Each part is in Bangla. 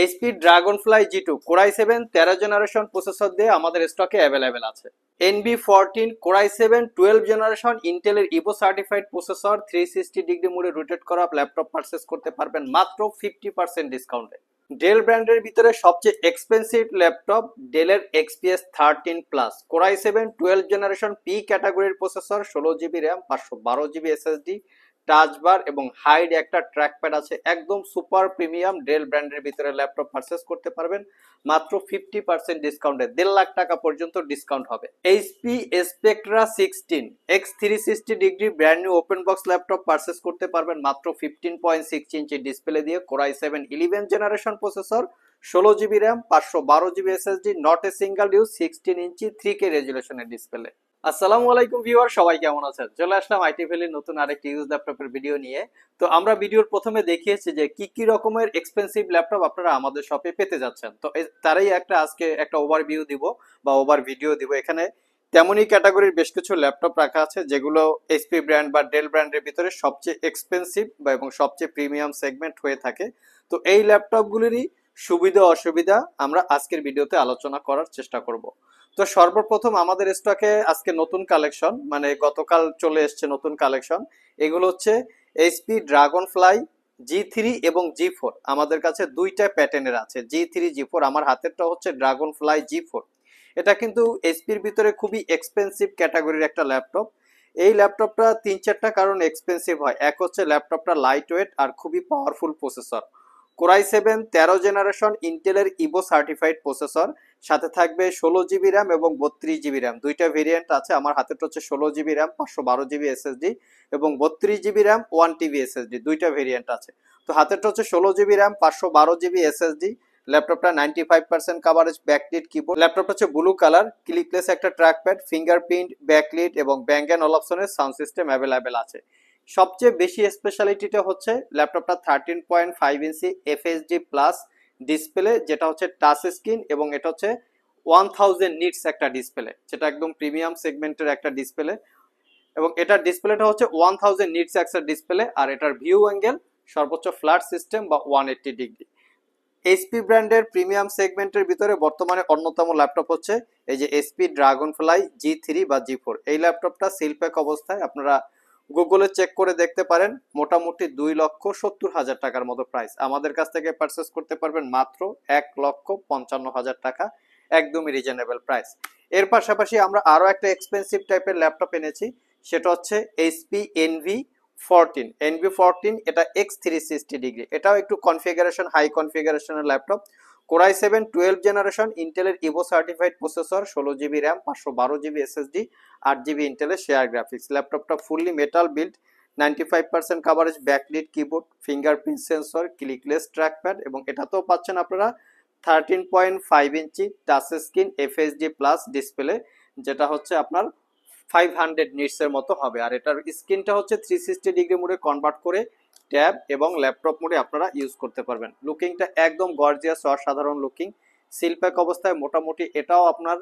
HP Dragonfly G two core i7 13 generation processor দিয়ে আমাদের স্টকে অ্যাভেলেবেল আছে। NB14 কোর i7 12 জেনারেশন ইন্টেলের ইভো সার্টিফাইড প্রসেসর 360 ডিগ্রি মোডে রোটেট করা ল্যাপটপ পারচেস করতে পারবেন মাত্র 50% ডিসকাউন্টে। ডেল ব্র্যান্ডের ভিতরে সবচেয়ে এক্সপেন্সিভ ল্যাপটপ ডেলের XPS 13 plus core i7 12 generation P ক্যাটাগরির processor 16GB RAM 512GB SSD touch bar এবং হাইড একটা ট্র্যাকপ্যাড আছে। একদম সুপার প্রিমিয়াম ডেল ব্র্যান্ডের ভিতরে ল্যাপটপ পারচেস করতে পারবেন মাত্র 50% ডিসকাউন্টে। 1.5 লাখ টাকা পর্যন্ত ডিসকাউন্ট হবে। HP Spectre 16 X360 degree brand new open box laptop purchase করতে পারবেন মাত্র 15.6 ইঞ্চি ডিসপ্লে দিয়ে core i7 11 generation processor 16GB RAM 512GB SSD not a single use 16 inch 3K রেজুলেশনের ডিসপ্লে। আসসালামু আলাইকুম ভিউয়ার, সবাই কেমন আছেন? চলে আসলাম আইটি ভ্যালির নতুন আরেকটি ইউজ ল্যাপটপের ভিডিও নিয়ে। তো আমরা ভিডিওর প্রথমে দেখিয়েছি যে কি কি রকমের এক্সপেন্সিভ ল্যাপটপ আপনারা আমাদের শপে পেতে যাচ্ছেন। তো তারই আজকে একটা ওভারভিউ দিব বা ওভার ভিডিও দিব। এখানে তেমনই ক্যাটাগরির বেশ কিছু ল্যাপটপ রাখা আছে যেগুলো এইচপি ব্র্যান্ড বা ডেল ব্র্যান্ডের ভিতরে সবচেয়ে এক্সপেন্সিভ বা এবং সবচেয়ে প্রিমিয়াম সেগমেন্ট হয়ে থাকে। তো এই ল্যাপটপগুলিরই সুবিধা অসুবিধা আমরা আজকের ভিডিওতে আলোচনা করার চেষ্টা করব। তো সর্বপ্রথম আমাদের স্টকে আজকে নতুন কালেকশন, মানে গতকাল চলে এসছে নতুন কালেকশন। এগুলো হচ্ছে এইচপি ড্রাগনফ্লাই G3 এবং G4। আমাদের কাছে দুইটা প্যাটার্নের আছে, G3 G4। আমার হাতেরটা হচ্ছে ড্রাগনফ্লাই G4। এটা কিন্তু এইচপির ভিতরে খুবই এক্সপেন্সিভ ক্যাটাগরির একটা ল্যাপটপ। এই ল্যাপটপটা 3-4টা কারণ এক্সপেন্সিভ হয়। এক হচ্ছে ল্যাপটপটা লাইট ওয়েট আর খুবই powerful processor. Core i7 13 generation ইন্টেলের ইভো সার্টিফাইড প্রসেসর, সাথে থাকবে 16GB র্যাম এবং 32GB র্যাম। দুইটা ভেরিয়েন্ট আছে। আমার হাতেটা হচ্ছে 16GB র্যাম 512GB SSD এবং 32GB র্যাম 1TB SSD, দুইটা ভেরিয়েন্ট আছে। তো হাতেরটা হচ্ছে 16GB র্যাম 512GB SSD। ল্যাপটপটা 95% কাভারেজ, ব্যাকলিট কিবোর্ড। ল্যাপটপটা হচ্ছে ব্লু কালার, ক্লিকলেস একটা ট্র্যাকপ্যাড, ফিঙ্গারপ্রিন্ট, ব্যাকলিট এবং ব্যাং অ্যান্ড অলাপসনের সাউন্ড সিস্টেম অ্যাভেলেবেল আছে। সবচেয়ে বেশি স্পেশালিটিটা হচ্ছে ল্যাপটপটা 13.5 ইঞ্চি FHD প্লাস ডিসপ্লে, যেটা হচ্ছে টাচ স্ক্রিন এবং এটা হচ্ছে 1000 নিটস একটা ডিসপ্লে, যেটা একদম প্রিমিয়াম সেগমেন্টের একটা ডিসপ্লে। এবং এটার ডিসপ্লেটা হচ্ছে 1000 নিটস একটা ডিসপ্লে। আর এটার ভিউ অ্যাঙ্গেল সর্বোচ্চ ফ্ল্যাট সিস্টেম বা 180 ডিগ্রি। এইচপি ব্র্যান্ডের প্রিমিয়াম সেগমেন্টের ভিতরে বর্তমানে অন্যতম ল্যাপটপ হচ্ছে এই যে এইচপি ড্রাগনফ্লাই G3 বা G4। এই ল্যাপটপটা সিলপ্যাক অবস্থায়, আপনারা গুগলে চেক করে দেখতে পারেন, মোটামুটি 2,70,000 টাকার মতো প্রাইস। আমাদের কাছ থেকে পারচেস করতে পারবেন মাত্র 1,55,000 টাকা, একদমই রিজনেবল প্রাইস। এর পাশাপাশি আমরা আরো একটা এক্সপেন্সিভ টাইপের ল্যাপটপ এনেছি, সেটা হচ্ছে এইচপি NV14। এটা X360 ডিগ্রি। এটাও একটু কনফিগারেশন হাই কনফিগারেশনের ল্যাপটপ। কোর i7 12 জেনারেশন ইন্টেলের Evo certified processor, 16GB RAM 512GB SSD, 8GB ইন্টেলের শেয়ার গ্রাফিক্স। ল্যাপটপটা fully metal build, 95% coverage, backlit keyboard, fingerprint sensor, clickless trackpad এবং এটাতেও পাচ্ছেন আপনারা 13.5 inch touch screen FHD plus display, যেটা হচ্ছে আপনার 500 নিটসের মতো হবে। আর এটার স্ক্রিনটা হচ্ছে 360 ডিগ্রি মোডে কনভার্ট করে ট্যাব এবং ল্যাপটপ মোডে আপনারা ইউজ করতে পারবেন। লুকিংটা একদম গর্জিয়াস, অসাধারণ লুকিং। সিলপ্যাক অবস্থায় মোটামুটি এটাও আপনার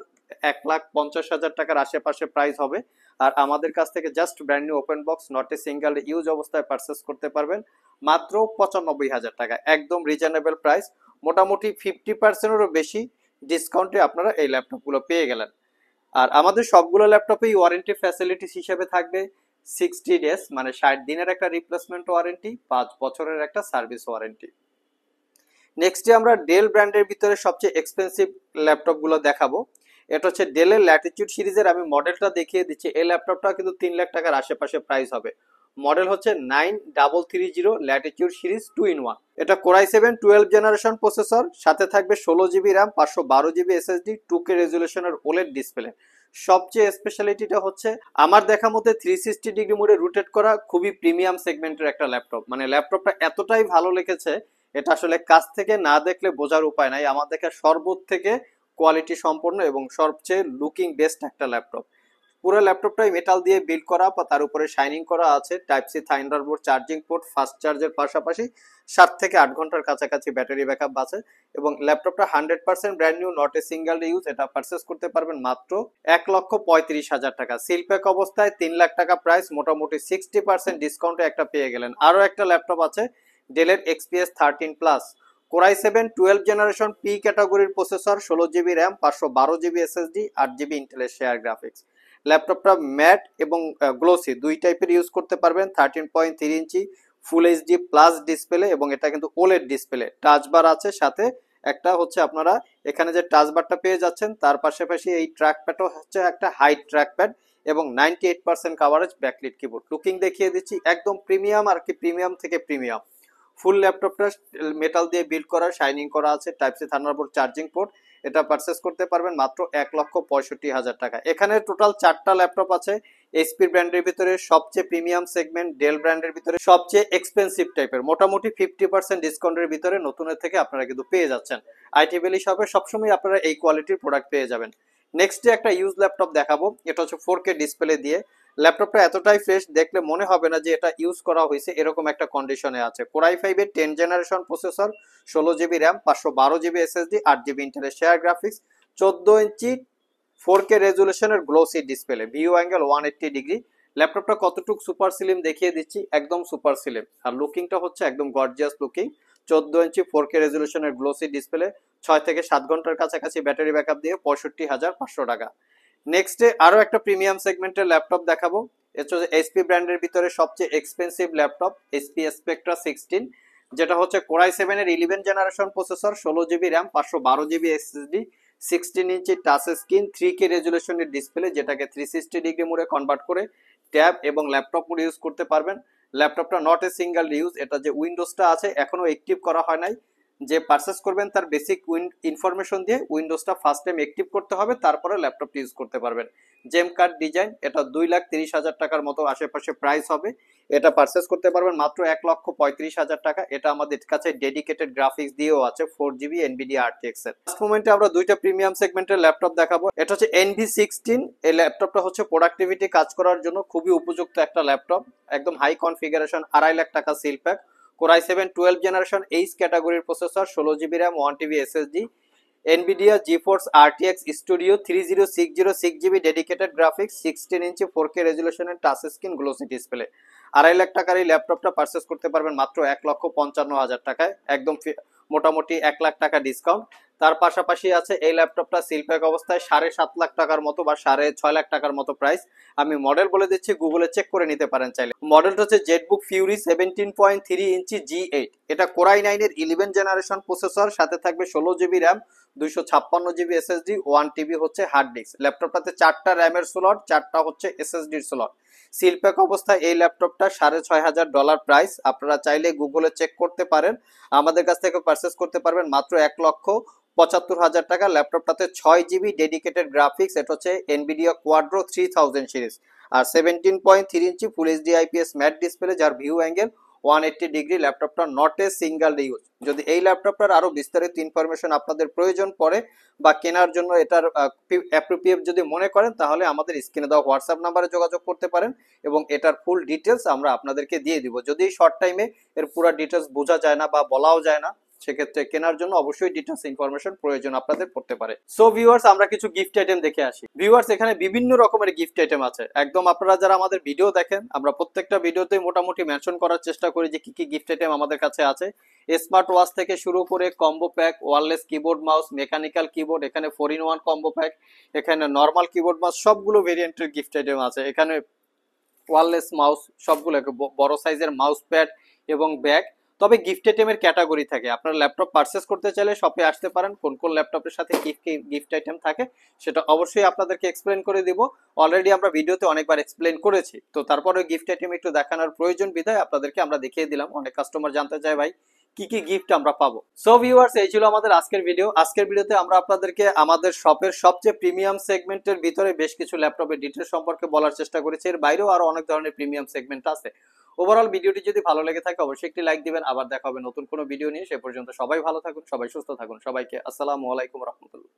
1,50,000 টাকার আশেপাশে প্রাইস হবে। আর আমাদের কাছ থেকে just brand new open box not a single use অবস্থায় পারচেস করতে পারবেন মাত্র 95,000 টাকা, একদম রিজনেবল প্রাইস। মোটামুটি 50%-এরও বেশি ডিসকাউন্টে আপনারা এই ল্যাপটপগুলো পেয়ে গেলেন। আর আমাদের সবগুলো ল্যাপটপেই ওয়ারেন্টি ফ্যাসিলিটিস হিসেবে থাকবে 60 ডেজ, মানে 60 দিনের একটা রিপ্লেসমেন্ট ওয়ারেন্টি, 5 বছরের একটা সার্ভিস ওয়ারেন্টি। নেক্সটে আমরা ডেল ব্র্যান্ডের ভিতরে সবচেয়ে এক্সপেন্সিভ ল্যাপটপগুলো দেখাবো। এটা হচ্ছে ডেলের ল্যাটিটিউড সিরিজের। আমি মডেলটা দেখিয়ে দিচ্ছি। এই ল্যাপটপটা কিন্তু 3 লাখ টাকার আশেপাশে প্রাইস হবে। মডেল হচ্ছে 9330 ল্যাটিটিউড সিরিজ 2-in-1। এটা কোর i7 12 জেনারেশন প্রসেসর, সাথে থাকবে 16GB RAM 512GB SSD, 2K রেজুলেশনের OLED display. সবচেয়ে স্পেশালিটিটা হচ্ছে আমার দেখা মতে 360 ডিগ্রি মোডে রোটেট করা খুবই প্রিমিয়াম সেগমেন্টের একটা ল্যাপটপ। মানে ল্যাপটপটা এতটাই ভালো লেগেছে, এটা আসলে কাছ থেকে না দেখলে বোঝার উপায় নাই। আমার দেখা সর্বথেকে কোয়ালিটি সম্পন্ন এবং সবচেয়ে লুকিং বেস্ট একটা ল্যাপটপ। পুরো ল্যাপটপটাই মেটাল দিয়ে বিল্ড করা, তার উপরে শাইনিং করা আছে। Type C thunderbolt charging port, fast চার্জের পাশাপাশি 7 থেকে 8 ঘন্টার কাছাকাছি ব্যাটারি ব্যাকআপ আছে। এবং ল্যাপটপটা 100% brand new, not a single use. এটা পারচেস করতে পারবেন মাত্র 1,35,000 টাকা। সিলপ্যাক অবস্থায় 3 লাখ টাকা প্রাইস, মোটামুটি 60% ডিসকাউন্টে একটা পেয়ে গেলেন। আরো একটা ল্যাপটপ আছে ডেলের XPS 13 plus core i 7 12 generation P ক্যাটাগরির processor, 16 GB RAM, 512 GB SSD, 8 GB ইন্টেলের শেয়ার গ্রাফিক্স। ল্যাপটপটা ম্যাট এবং গ্লোসি দুই টাইপের ইউজ করতে পারবেন। 13.3 inch full HD plus display এবং এটা কিন্তু ওলেড ডিসপ্লে। টাচ বার আছে সাথে, একটা হচ্ছে আপনারা এখানে যে টাচ বারটা পেয়ে যাচ্ছেন তার পাশাপাশি এই ট্র্যাকপ্যাডও হচ্ছে একটা হাই ট্র্যাকপ্যাড এবং 98% কাভারেজ ব্যাকলিট কিবোর্ড। লুকিং দেখিয়ে দিচ্ছি, একদম প্রিমিয়াম আর কি, প্রিমিয়াম থেকে প্রিমিয়াম। ফুল ল্যাপটপটা মেটাল দিয়ে বিল্ড করা, শাইনিং করা আছে, type C thunderbolt charging port. এটা পারচেস করতে পারবেন মাত্র 1,65,000 টাকা। এখানে টোটাল 4টা ল্যাপটপ আছে। এইচপি ব্র্যান্ডের ভিতরে সবচেয়ে প্রিমিয়াম সেগমেন্ট, ডেল ব্র্যান্ডের ভিতরে সবচেয়ে এক্সপেন্সিভ টাইপের, মোটামুটি 50% ডিসকাউন্টের ভিতরে নতুনের থেকে আপনারা কিন্তু পেয়ে যাচ্ছেন। আইটি ভ্যালি শপে সবসময় আপনারা এই কোয়ালিটির প্রোডাক্ট পেয়ে যাবেন। নেক্সট একটা ইউজ ল্যাপটপ দেখাবো, এটা হচ্ছে 4K ডিসপ্লে দিয়ে। ল্যাপটপটা এতটাই ফ্রেশ, দেখলে মনে হবে না যে এটা ইউজ করা হয়েছে, এরকম একটা কন্ডিশনে আছে। কোরাই 5 এর 10 generation processor, 16 GB RAM, 512 GB SSD, 8 GB ইন্টেলের শেয়ার গ্রাফিক্স, 14 ইঞ্চি 4K রেজুলেশনের glossy display, view angle 180 degree. ল্যাপটপটা কতটুকু সুপার স্লিম দেখিয়ে দিচ্ছি, একদম সুপার স্লিম। আর লুকিংটা হচ্ছে একদম গর্জিয়াস লুকিং। 14 ইঞ্চি 4K রেজুলেশনের গ্লোসি ডিসপ্লে, 6 থেকে 7 ঘন্টার কাছাকাছি ব্যাটারি ব্যাকআপ দিয়ে 65,500 টাকা। নেক্সটে আরো একটা প্রিমিয়াম সেগমেন্টের ল্যাপটপ দেখাবো। এটা হচ্ছে এইচপি ব্র্যান্ডের ভিতরে সবচেয়ে এক্সপেন্সিভ ল্যাপটপ, এইচপি স্পেকট্রা 16, যেটা হচ্ছে কোরাই 7 এর 11 generation processor, 16 GB RAM, 512 GB SSD, 16 inch touch screen, 3K রেজুলেশনের ডিসপ্লে, যেটাকে 360 ডিগ্রি মোডে কনভার্ট করে ট্যাব এবং ল্যাপটপ মোড ইউজ করতে পারবেন। ল্যাপটপটা নট এ সিঙ্গেল ইউজ, এটা যে উইন্ডোজটা আছে এখনো অ্যাক্টিভ করা হয় নাই। যে পারচেস করবেন তার বেসিক ইনফরমেশন দিয়ে উইন্ডোজটা ফার্স্ট টাইম অ্যাক্টিভ করতে হবে, তারপরে ল্যাপটপটি ইউজ করতে পারবেন। জেম কার্ড ডিজাইন, এটা 2,30,000 টাকার মতো আশেপাশে প্রাইস হবে। এটা পারচেস করতে পারবেন মাত্র 1,35,000 টাকা। এটা আমাদের কাছে ডেডিকেটেড গ্রাফিক্স দিয়েও আছে, 4GB NVIDIA RTX এর। ফার্স্ট মোমেন্টে আমরা দুইটা প্রিমিয়াম সেগমেন্টের ল্যাপটপ দেখাবো। এটা হচ্ছে NV16। এই ল্যাপটপটা হচ্ছে প্রোডাক্টিভিটি কাজ করার জন্য খুবই উপযুক্ত একটা ল্যাপটপ, একদম হাই কনফিগারেশন, 2.5 লাখ টাকা seal pack. Core i 7 12 generation H ক্যাটাগরির processor, 16 GB RAM, 1 TB SSD, NVIDIA GeForce RTX Studio 3060 6GB dedicated graphics, 16 inch 4K রেজুলেশনের touch screen, glossy display. 2.5 lakh টাকার এই ল্যাপটপটা পারচেস করতে পারবেন মাত্র 1,55,000 টাকায়, একদম মোটামুটি 1 লাখ টাকা ডিসকাউন্ট। তার পাশাপাশি আছে এই ল্যাপটপটা সিলপ্যাক অবস্থায় 7.5 লাখ টাকার মতো বা 6.5 লাখ টাকার মতো প্রাইস। আমি মডেল বলে দিচ্ছি, গুগলে চেক করে নিতে পারেন চাইলে। মডেলটা হচ্ছে জেটবুক ফিউরি 17.3 ইঞ্চি G8। এটা কোরাই 9 এর 11 জেনারেশন প্রসেসর, সাথে থাকবে 16 GB RAM, 256 GB SSD, 1 TB হচ্ছে হার্ড ডিস্ক। ল্যাপটপটাতে 4টা র্যামের স্লট, 4টা হচ্ছে SSDর স্লট। সিলপ্যাক অবস্থায় এই ল্যাপটপটা $6,500 প্রাইস। আপনারা চাইলে গুগলে চেক করতে পারেন। আমাদের কাছ থেকে পারচেস করতে পারবেন মাত্র 1,75,000 টাকা। ল্যাপটপটাতে 6GB ডেডিকেটেড গ্রাফিক্স, এটা হচ্ছে NVIDIA Quadro 3000 সিরিজ, আর 17.3 inch full HD IPS matte display, যার ভিউ অ্যাঙ্গেল 180 ডিগ্রি। ল্যাপটপটা নট এ সিঙ্গেল ইউজ। যদি এই ল্যাপটপটার আরো বিস্তারিত ইনফরমেশন আপনাদের প্রয়োজন পড়ে বা কেনার জন্য এটার অ্যাপ্রোপ্রিয়েট যদি মনে করেন, তাহলে আমাদের স্ক্রিনে দেওয়া হোয়াটসঅ্যাপ নাম্বারে যোগাযোগ করতে পারেন এবং এটার ফুল ডিটেলস আমরা আপনাদেরকে দিয়ে দিব। যদি শর্ট টাইমে এর পুরো ডিটেলস বোঝা যায় না বা বলাও যায় না, সেক্ষেত্রে কেনার জন্য অবশ্যই ডিটেলস ইনফরমেশন প্রয়োজন আপনাদের পড়তে পারে। সো ভিউয়ার্স, আমরা কিছু গিফট আইটেম দেখে আসি। ভিউয়ার্স, এখানে বিভিন্ন রকমের গিফট আইটেম আছে। একদম আপনারা যারা আমাদের ভিডিও দেখেন, আমরা প্রত্যেকটা ভিডিওতে মোটামুটি মেনশন করার চেষ্টা করি যে কি কি গিফট আইটেম আমাদের কাছে আছে। স্মার্ট ওয়াচ থেকে শুরু করে combo pack, wireless keyboard mouse, mechanical keyboard, এখানে 4-in-1 কম্বো প্যাক, এখানে নর্মাল কিবোর্ড মাউস, সবগুলো ভেরিয়েন্টের গিফট আইটেম আছে। এখানে ওয়্যারলেস মাউস, সবগুলো বড় সাইজের মাউস প্যাড এবং ব্যাগ। তবে গিফট আইটেমের ক্যাটাগরি থাকে। আপনারা ল্যাপটপ পারচেস করতে চাইলে শপে আসতে পারেন। কোন কোন ল্যাপটপের সাথে কি কি গিফট আইটেম থাকে সেটা অবশ্যই আপনাদেরকে এক্সপ্লেন করে দিব। অলরেডি আমরা ভিডিওতে অনেকবার এক্সপ্লেন করেছি, তো তারপরে গিফট আইটেম একটু দেখানোর প্রয়োজন বিধায় আপনাদেরকে আমরা দেখিয়ে দিলাম। অনেক কাস্টমার জানতে চায় ভাই কি কি গিফট আমরা পাবো। সো ভিউয়ার্স, এই ছিল আমাদের আজকের ভিডিও। আজকের ভিডিওতে আমরা আপনাদেরকে আমাদের শপের সবচেয়ে প্রিমিয়াম সেগমেন্টের ভিতরে বেশ কিছু ল্যাপটপের ডিটেইলস সম্পর্কে বলার চেষ্টা করেছি। এর বাইরেও আরো অনেক ধরনের প্রিমিয়াম সেগমেন্ট আছে। ওভারঅল ভিডিওটি যদি ভালো লেগে থাকে অবশ্যই একটি লাইক দিবেন। আবার দেখা হবে নতুন কোনো ভিডিও নিয়ে। সে পর্যন্ত সবাই ভালো থাকুন, সবাই সুস্থ থাকুন। সবাইকে আসসালামু আলাইকুম রহমতুল্লাহ।